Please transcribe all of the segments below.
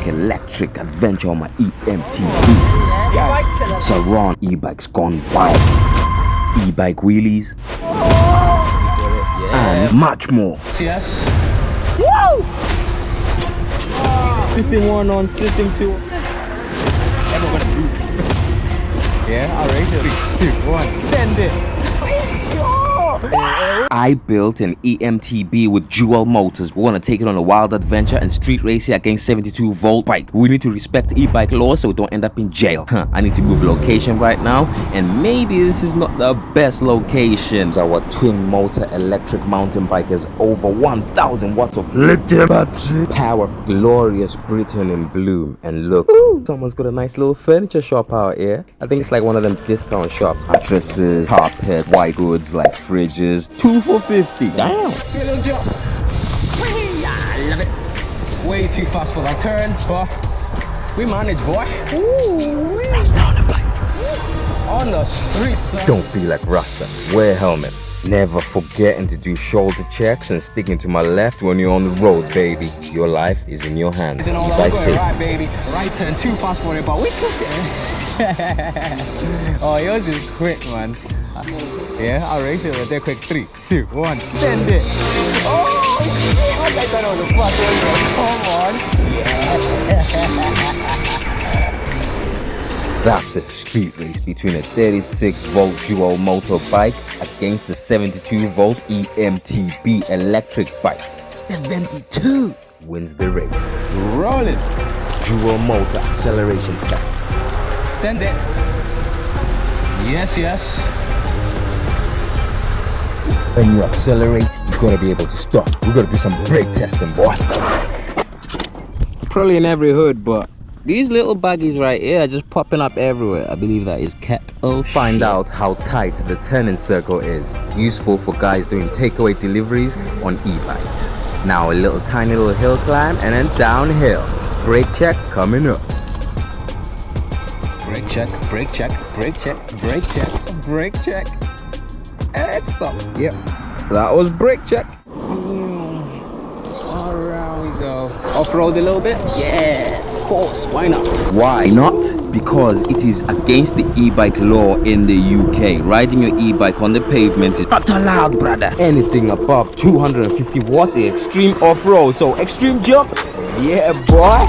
electric adventure on my EMTB. Surron e-bikes gone wild. E-bike wheelies. And much more. Yes. Woo! System 1 on system 2. Yeah, alright. 3, 2, 1, send it. I built an EMTB with dual motors. We want to take it on a wild adventure and street race it against 72-volt bike. We need to respect e-bike laws so we don't end up in jail. I need to move location right now, and maybe this is not the best location. Our twin motor electric mountain bike has over 1,000 watts of lithium battery power. Glorious Britain in bloom. And look, someone's got a nice little furniture shop out here. I think it's like one of them discount shops. Mattresses, carpet, white goods like fridges, 2 for 50. Damn. Little jump. I love it. Way too fast for that turn, but we manage, boy. Ooh, Rasta on the bike. On the streets. Don't be like Rasta. Wear a helmet. Never forgetting to do shoulder checks and sticking to my left when you're on the road, baby. Your life is in your hands. Isn't all that going right, baby? Right turn, too fast for it, but we took it. Oh, yours is quick, man. Yeah, I'll race it right there quick. 3, 2, 1, send it. Oh, shit. I thought it was a fucking come on. That's a street race between a 36-volt dual motorbike against the 72-volt EMTB electric bike. The 22 wins the race. Rolling. Dual motor acceleration test. Send it. Yes, yes. When you accelerate, you gotta be able to stop. We gotta do some brake testing, boy. Probably in every hood, but these little baggies right here are just popping up everywhere. I believe that is kettle. Find out how tight the turning circle is. Useful for guys doing takeaway deliveries on e-bikes. Now a tiny little hill climb and then downhill. Brake check coming up. Brake check, brake check, brake check, brake check, brake check. And stop. Yep. That was brake check. Around we go. Off-road a little bit? Yes, of course. Why not? Why not? Because it is against the e-bike law in the UK. Riding your e-bike on the pavement is not allowed, brother. Anything above 250 watts is extreme off-road. So extreme jump? Yeah, boy.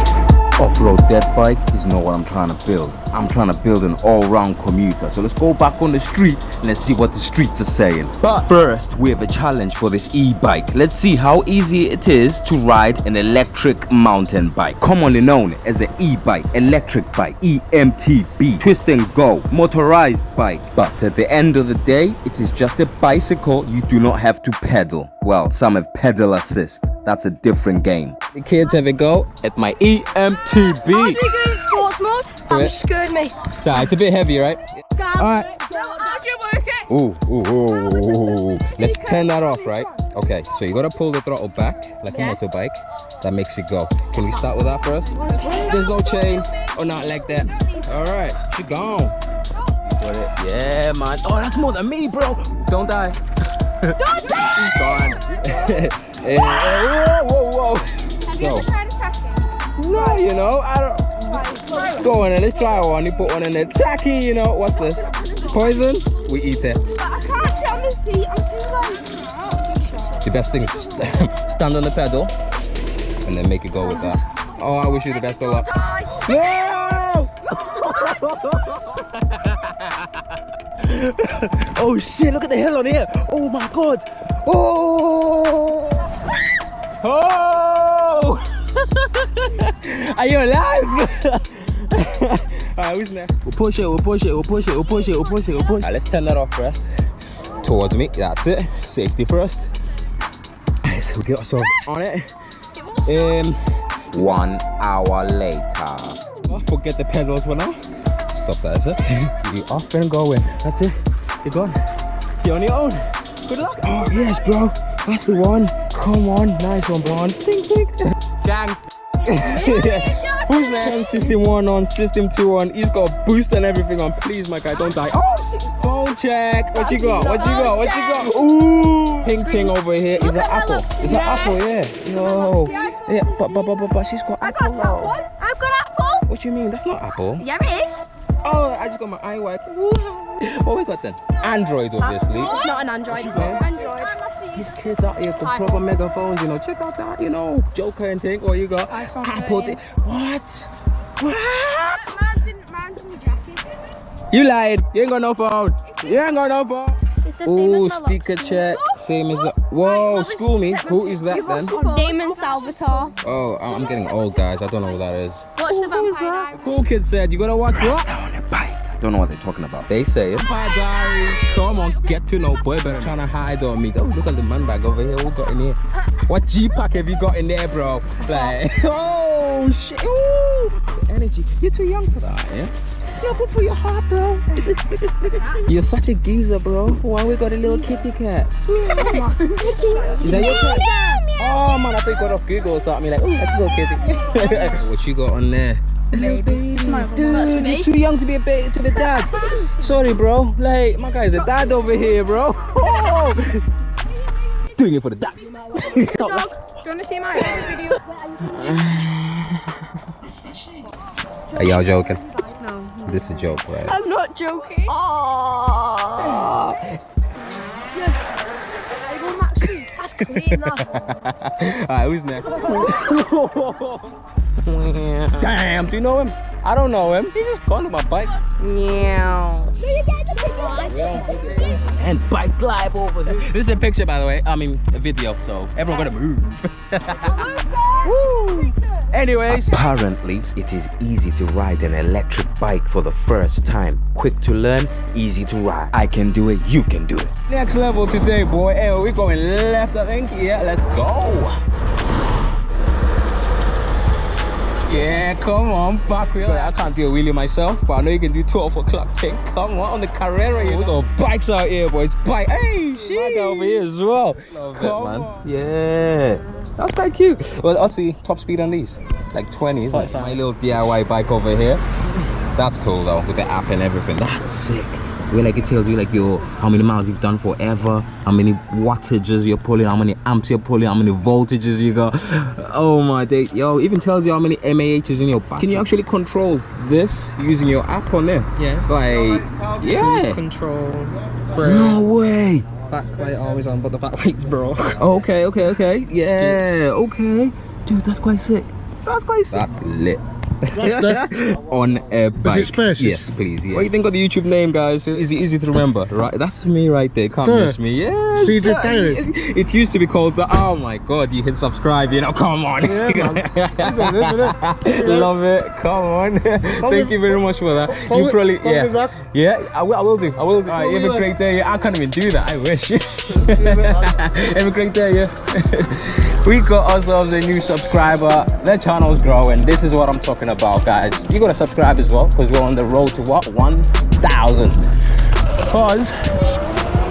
Off-road dirt bike is not what I'm trying to build. I'm trying to build an all-round commuter. So let's go back on the street and let's see what the streets are saying. But first, we have a challenge for this e-bike. Let's see how easy it is to ride an electric mountain bike, commonly known as an e-bike, electric bike, EMTB, twist and go, motorized bike. But at the end of the day, it is just a bicycle. You do not have to pedal. Well, some have pedal assist. That's a different game. The kids have a go at my EMTB. How do you go in sports mode? That scared me. So it's a bit heavy, right? Alright. How do you work it? Ooh. Let's turn that off, right? Okay, so you gotta pull the throttle back like a motorbike. That makes it go. Can we start with that first? There's no chain or not like that. Alright, she gone. You got it. Yeah, man. Oh, that's more than me, bro. Don't die. Don't die! She's gone. Whoa. Have you ever tried attacking? No, you know, I don't. Go on and let's try one. You put one in there. Tacky, you know. What's this? Poison? We eat it. But I can't sit on the seat. I'm too low. The best thing is to stand on the pedal and then make it go with that. Oh, I wish you the best of luck. No! Oh shit, look at the hill on here. Oh my god. Oh! Oh! Are you alive? Alright, who's next? We'll push it. Alright, let's turn that off first. Towards me, that's it. Safety first. Alright, so we'll get ourselves on it. 1 hour later. Oh, forget the pedals for now. Stop that, is it? You off and going. That's it. You're gone. You're on your own. Good luck. Oh, yes, bro. That's the one. Come on. Nice one, bro. Think. Gang. Who's next? System 1 on, system 2 on. He's got a boost and everything on. Please, my guy, don't die. Oh, shit. Phone check. What you got? Ooh. Ping ting over here. Is an apple. It's an apple, yeah. No. Yeah, but she's got apple now. I've What you mean? That's not Apple. Yeah, it is. Oh, I just got my eye wiped. What we got then? Android, obviously. It's not an Android. It's Android. These kids out here got proper megaphones, you know. Check out that, you know, Joker and thing. Or you got Apple. What? Mine's in the jacket. You lied. You ain't got no phone. You ain't got no phone. It's the same as Oh, my sticker check. Same as the. Whoa, school me. Who is that then? Damon Salvatore. Oh, I'm getting old, guys. I don't know who that is. What's the Vampire Diaries? Cool Kid said you gotta watch what? Rasta on a bike. I don't know what they're talking about. They say it. Vampire Diaries. Come on, get to know boy better. Trying to hide on me. Oh, look at the man bag over here. What got in here? What G-pack have you got in there, bro? Like, oh shit. Ooh, the energy. You're too young for that, yeah? It's not good for your heart, bro. You're such a geezer, bro. Why we got a little kitty cat? Is that your cat? Oh man, I think I got off Google or something. Like, oh, that's a little kitty. What you got on there? Baby. Dude, you're too young to be a baby, to be dad. Sorry, bro. Like, my guy's a dad over here, bro. Oh. Doing it for the dads. Do you want to see my video? Are y'all joking? No. This is a joke, right? I'm not joking. Oh. That's clean, Alright, who's next? Damn, do you know him? I don't know him. He just got on my bike. Meow. And bike live over here. This is a picture, by the way. I mean, a video, so everyone gotta move. Woo. Anyways. Apparently, it is easy to ride an electric bike for the first time. Quick to learn, easy to ride. I can do it, you can do it. Next level today, boy. Hey, we're going left, I think. Yeah, let's go. Yeah, come on, back wheel. I can't do a wheelie myself, but I know you can do 12 o'clock thing. Come on the Carrera, you know. We got bikes out here, boys. Bike. Hey, shit. Over here as well. Love it, man. Yeah. That's quite cute. Well, I'll see top speed on these. Like 20, isn't it? My little DIY bike over here. That's cool though, with the app and everything. That's sick. Where like it tells you like your how many miles you've done forever, how many wattages you're pulling, how many amps you're pulling, how many voltages you got. Oh my day, yo, even tells you how many MAHs in your back. Can you actually control this using your app on there? Yeah. Like, yeah. Cruise control. No way. Backlight always on, but the backlight's broke. Okay. Yeah. Okay. Dude, that's quite sick. That's quite sick. That's lit. On a bike. Is it spaces? Yes, please. Yeah. What do you think of the YouTube name, guys? Is it easy to remember? Right, that's me right there. Can't miss me. Yes. So you did that? It used to be called, but oh my god, you hit subscribe. You know, come on. Yeah, man. Love it. Come on. Thank you very much for that. You probably yeah. I will do. Alright, you have a great day. I can't even do that. I wish. Have a great day. Yeah. We got ourselves a new subscriber. Their channel's growing. This is what I'm talking about, guys. You gotta subscribe as well, because we're on the road to what? 1,000. Because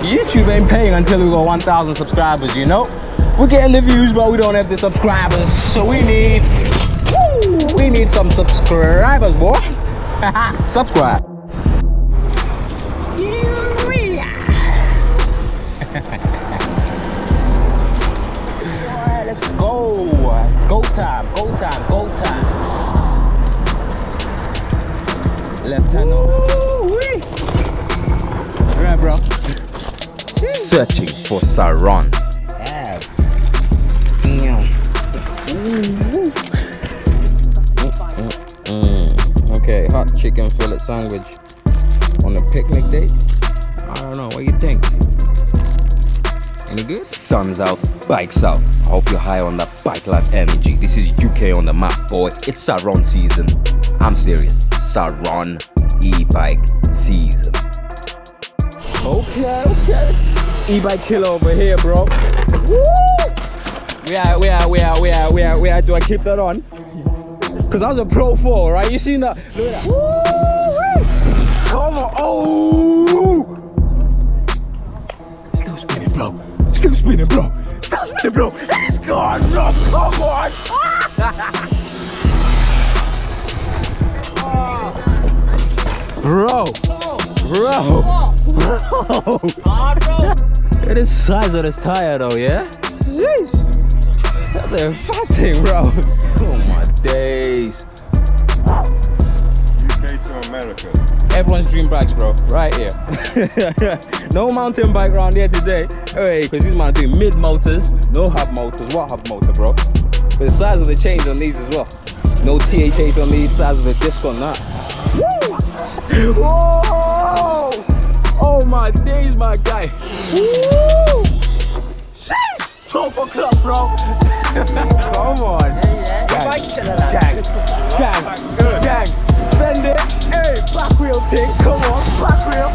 YouTube ain't paying until we got 1,000 subscribers, you know? We're getting the views, but we don't have the subscribers. So we need some subscribers, boy. Subscribe. Let's go. Go time. Left hand on. Right, bro. Searching for Surrons. Yeah. Okay, hot chicken fillet sandwich on a picnic date. I don't know. What do you think? Any good? Sun's out, bikes out. I hope you're high on that bike life energy. This is UK on the map, boy. It's Surron season. I'm serious. Surron e-bike season. Okay. E-bike killer over here, bro. Woo! Where do I keep that on? Cause I was a Pro 4, right? You seen that? Look at that. Woo! Come on. Oh! Still spinning, bro. It's gone, bro. Come on. Bro. Look at the size of this tire though, yeah? Jeez. That's a fat thing, bro. Oh my days. Everyone's dream bikes, bro. Right here. No mountain bike round here today. Hey, because these man doing mid motors, no hub motors. What hub motor, bro? But the size of the chains on these as well. No THH on these, size of the disc on that. Woo! Whoa! Oh my days, my guy. Woo! Sheesh! 12 o'clock, bro. Come on. Gang. Send it. Hey, back wheel thing. Come on, back wheel.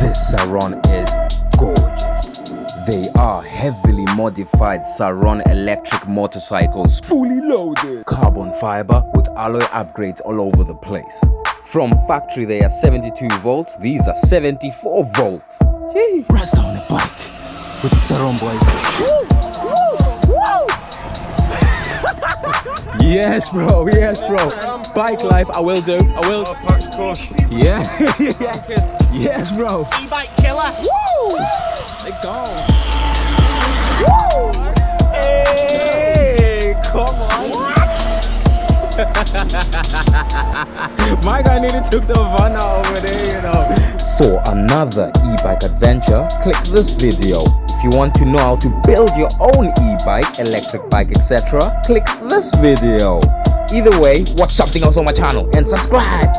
This Surron is gorgeous. They are heavily modified Surronelectric motorcycles, fully loaded. Carbon fiber with alloy upgrades all over the place. From factory they are 72 volts, these are 74 volts. Jeez. Rasta on the bike with the Surron boys. Yes, bro. Yes, bro. Bike life, I will do. I will. Yeah. Yes, bro. E-bike killer. Woo! They gone. Woo! Hey, come on. My guy nearly took the van out over there, you know. For another e-bike adventure, click this video. If you want to know how to build your own e-bike, electric bike, etc., click this video. Either way, watch something else on my channel and subscribe.